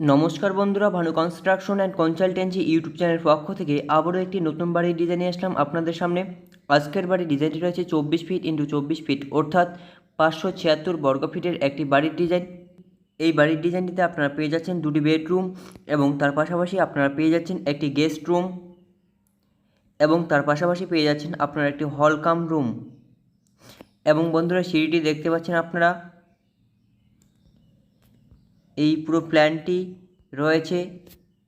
নমস্কার বন্ধুরা, Bhanu construction and consultancy YouTube চ্যানেলের পক্ষ থেকে আবারও একটি নতুন বাড়ির ডিজাইন নিয়ে আসলাম আপনাদের সামনে। আজকের বাড়ির ডিজাইনটি রয়েছে 24 ফিট ইন্টু 24 ফিট, অর্থাৎ 576 বর্গফিটের একটি বাড়ির ডিজাইন। এই বাড়ির ডিজাইনটিতে আপনারা পেয়ে যাচ্ছেন দুটি বেডরুম এবং তার পাশাপাশি আপনারা পেয়ে যাচ্ছেন একটি গেস্ট রুম এবং তার পাশাপাশি পেয়ে যাচ্ছেন আপনারা একটি হল কাম রুম। এবং বন্ধুরা, সিঁড়িটি দেখতে পাচ্ছেন আপনারা। এই পুরো প্ল্যানটি রয়েছে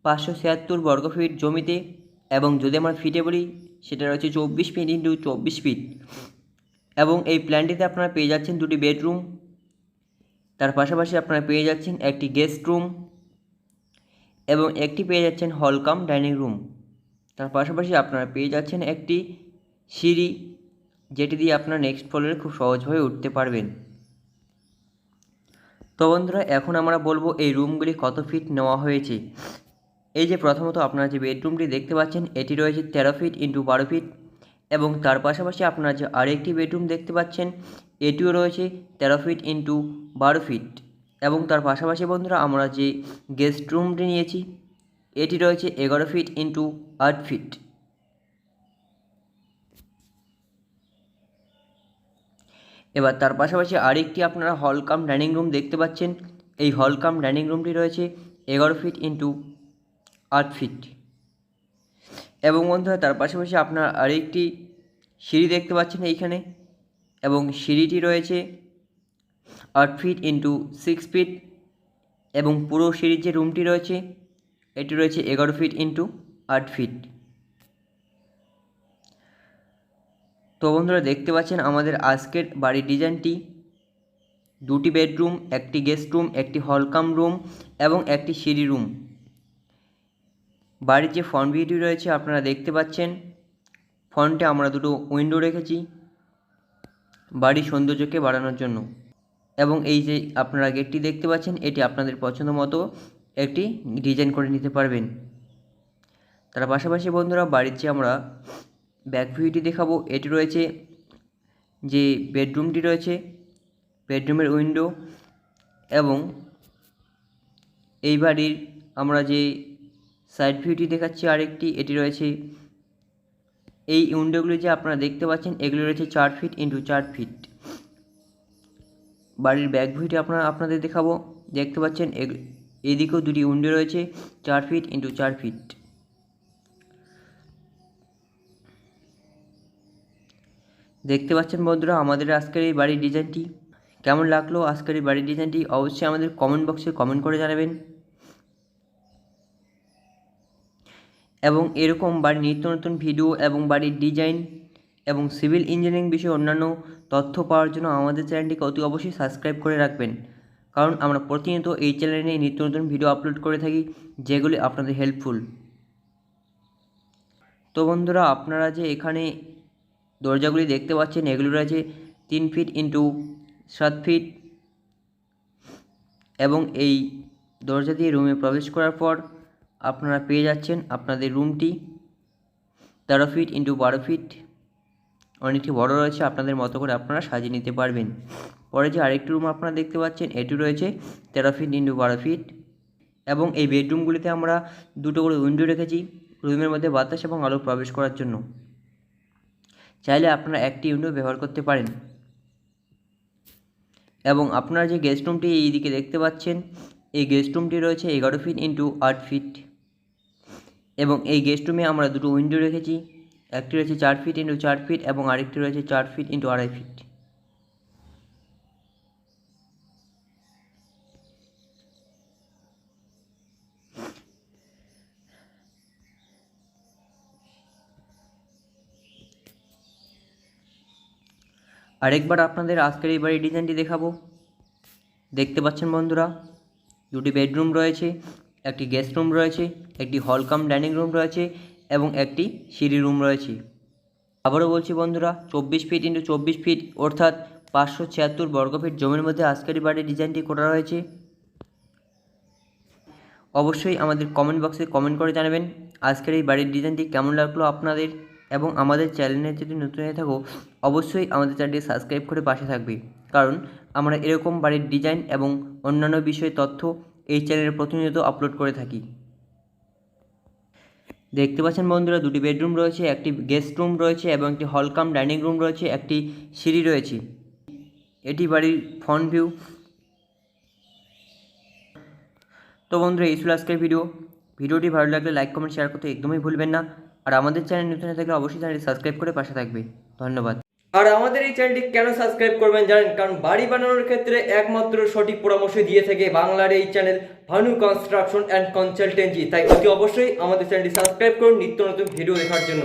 576 বর্গফিট জমিতে, এবং যদি আমরা ফিটে বলি সেটা রয়েছে 24 ফিট ইন্টু 24 ফিট। এবং এই প্ল্যানটিতে আপনারা পেয়ে যাচ্ছেন দুটি বেডরুম, তার পাশাপাশি আপনারা পেয়ে যাচ্ছেন একটি গেস্ট রুম এবং একটি পেয়ে যাচ্ছেন হল কাম ডাইনিং রুম। তার পাশাপাশি আপনারা পেয়ে যাচ্ছেন একটি সিঁড়ি, যেটি দিয়ে আপনারা নেক্সট ফ্লোরে খুব সহজভাবে উঠতে পারবেন। তো বন্ধুরা, এখন আমরা বলবো এই রুমগুলি কত ফিট নেওয়া হয়েছে। এই যে প্রথমত আপনারা যে বেডরুমটি দেখতে পাচ্ছেন, এটি রয়েছে 13 ফিট ইন্টু 12 ফিট, এবং তার পাশাপাশি আপনারা যে আরেকটি বেডরুম দেখতে পাচ্ছেন, এটিও রয়েছে 13 ফিট ইন্টু 12 ফিট, এবং তার পাশাপাশি বন্ধুরা আমরা যে গেস্ট রুমটি নিয়েছি, এটি রয়েছে 11 ফিট ইন্টু 8 ফিট। এবার তার পাশাপাশি আরেকটি আপনারা হল কাম ডাইনিং রুম দেখতে পাচ্ছেন। এই হল কাম ডাইনিং রুমটি রয়েছে 11 ফিট ইন্টু 8 ফিট। এবং বন্ধুরা, তার পাশাপাশি আপনারা আরেকটি সিঁড়ি দেখতে পাচ্ছেন এইখানে, এবং সিঁড়িটি রয়েছে 8 ফিট ইন্টু 6 ফিট, এবং পুরো সিঁড়ির যে রুমটি রয়েছে এটি রয়েছে 11 ফিট ইন্টু 8 ফিট। তো বন্ধুরা, দেখতে পাচ্ছেন আমাদের আজকের বাড়ির ডিজাইনটি দুটি বেডরুম, একটি গেস্ট রুম, একটি হল কাম রুম এবং একটি সিঁড়ি রুম। বাড়ির যে ফ্রন্ট ভিউটি রয়েছে আপনারা দেখতে পাচ্ছেন, ফ্রন্টে আমরা দুটো উইন্ডো রেখেছি বাড়ির সৌন্দর্যকে বাড়ানোর জন্য। এবং এই যে আপনারা গেটটি দেখতে পাচ্ছেন, এটি আপনাদের পছন্দ মতো একটি ডিজাইন করে নিতে পারবেন। তার পাশাপাশি বন্ধুরা, বাড়ির যে আমরা ব্যাক ভিউটি দেখাবো, এটি রয়েছে যে বেডরুমটি রয়েছে, বেডরুমের উইন্ডো, এবং এই বাড়ির আমরা যে সাইড ভিউটি দেখাচ্ছি আরেকটি, এটি রয়েছে এই উইন্ডোগুলি যে আপনারা দেখতে পাচ্ছেন, এগুলি রয়েছে 4 ফিট ইন্টু 4 ফিট। বাড়ির ব্যাক ভিউটি আপনাদের দেখাবো, দেখতে পাচ্ছেন এদিকেও দুটি উইন্ডো রয়েছে 4 ফিট ইন্টু 4 ফিট। দেখতে পাচ্ছেন বন্ধুরা আমাদের আজকের এই বাড়ির ডিজাইনটি। কেমন লাগলো আজকের এই বাড়ির ডিজাইনটি অবশ্যই আমাদের কমেন্ট বক্সে কমেন্ট করে জানাবেন। এবং এরকম বাড়ির নিত্য নতুন ভিডিও এবং বাড়ির ডিজাইন এবং সিভিল ইঞ্জিনিয়ারিং বিষয়ে অন্যান্য তথ্য পাওয়ার জন্য আমাদের চ্যানেলটিকে অতি অবশ্যই সাবস্ক্রাইব করে রাখবেন, কারণ আমরা প্রতিনিয়ত এই চ্যানেলে নিয়ে নিত্য নতুন ভিডিও আপলোড করে থাকি, যেগুলি আপনাদের হেল্পফুল। তো বন্ধুরা, আপনারা যে এখানে দরজাগুলি দেখতে পাচ্ছেন, এগুলো রয়েছে 3 ফিট ইন্টু 7 ফিট, এবং এই দরজা দিয়ে রুমে প্রবেশ করার পর আপনারা পেয়ে যাচ্ছেন আপনাদের রুমটি 13 ফিট ইন্টু 12 ফিট, অনেকটি বড় রয়েছে, আপনাদের মতো করে আপনারা সাজিয়ে নিতে পারবেন। পরে যে আরেকটি রুম আপনারা দেখতে পাচ্ছেন, এটি রয়েছে 13 ফিট ইন্টু 12 ফিট, এবং এই বেডরুমগুলিতে আমরা দুটো করে উইন্ডো রেখেছি রুমের মধ্যে বাতাস এবং আলো প্রবেশ করার জন্য। চাইলে আপনারা একটি উইন্ডো ব্যবহার করতে পারেন। এবং আপনারা যে গেস্ট রুমটি এই দিকে দেখতে পাচ্ছেন, এই গেস্ট রুমটি রয়েছে 11 ফিট ইন্টু 8 ফিট, এবং এই গেস্ট রুমে আমরা দুটো উইন্ডো রেখেছি, একটি রয়েছে 4 ফিট ইন্টু 4 ফিট এবং আরেকটি রয়েছে 4 ফিট ইন্টু 2.5 ফিট। আরেকবার আপনাদের আজকের এই বাড়ির ডিজাইনটি দেখাবো। দেখতে পাচ্ছেন বন্ধুরা, দুটি বেডরুম রয়েছে, একটি গেস্ট রুম রয়েছে, একটি হল কাম ডাইনিং রুম রয়েছে এবং একটি সিঁড়ি রুম রয়েছে। আবারও বলছি বন্ধুরা, 24 ফিট ইন্টু 24 ফিট, অর্থাৎ 576 বর্গফিট জমির মধ্যে আজকের এই বাড়ির ডিজাইনটি করা রয়েছে। অবশ্যই আমাদের কমেন্ট বক্সে কমেন্ট করে জানাবেন আজকের এই বাড়ির ডিজাইনটি কেমন লাগলো আপনাদের, এবং আমাদের চ্যানেলে যদি নতুন হয়ে থাকো অবশ্যই আমাদের চ্যানেলটি সাবস্ক্রাইব করে পাশে থাকবে, কারণ আমরা এরকম বাড়ির ডিজাইন এবং অন্যান্য বিষয়ে তথ্য এই চ্যানেলে প্রতিনিয়ত আপলোড করে থাকি। দেখতে পাচ্ছেন বন্ধুরা, দুটি বেডরুম রয়েছে, একটি গেস্ট রুম রয়েছে এবং একটি হল কাম ডাইনিং রুম রয়েছে, একটি সিঁড়ি রয়েছে। এটি বাড়ির ফ্রন্ট ভিউ। তো বন্ধুরা, এই ছিল আজকের ভিডিওটি ভালো লাগলে লাইক কমেন্ট শেয়ার করতে একদমই ভুলবেন না। আর আমাদের চ্যানেল নতুন হয়ে থাকলে অবশ্যই চ্যানেলটি সাবস্ক্রাইব করে পাশে থাকবে। ধন্যবাদ। আর আমাদের এই চ্যানেলটি কেন সাবস্ক্রাইব করবেন জানেন? কারণ বাড়ি বানানোর ক্ষেত্রে একমাত্র সঠিক পরামর্শ দিয়ে থাকে বাংলার এই channel Bhanu construction and consultancy. তাই অতি অবশ্যই আমাদের চ্যানেলটি সাবস্ক্রাইব করুন নিত্য নতুন ভিডিও দেখার জন্য।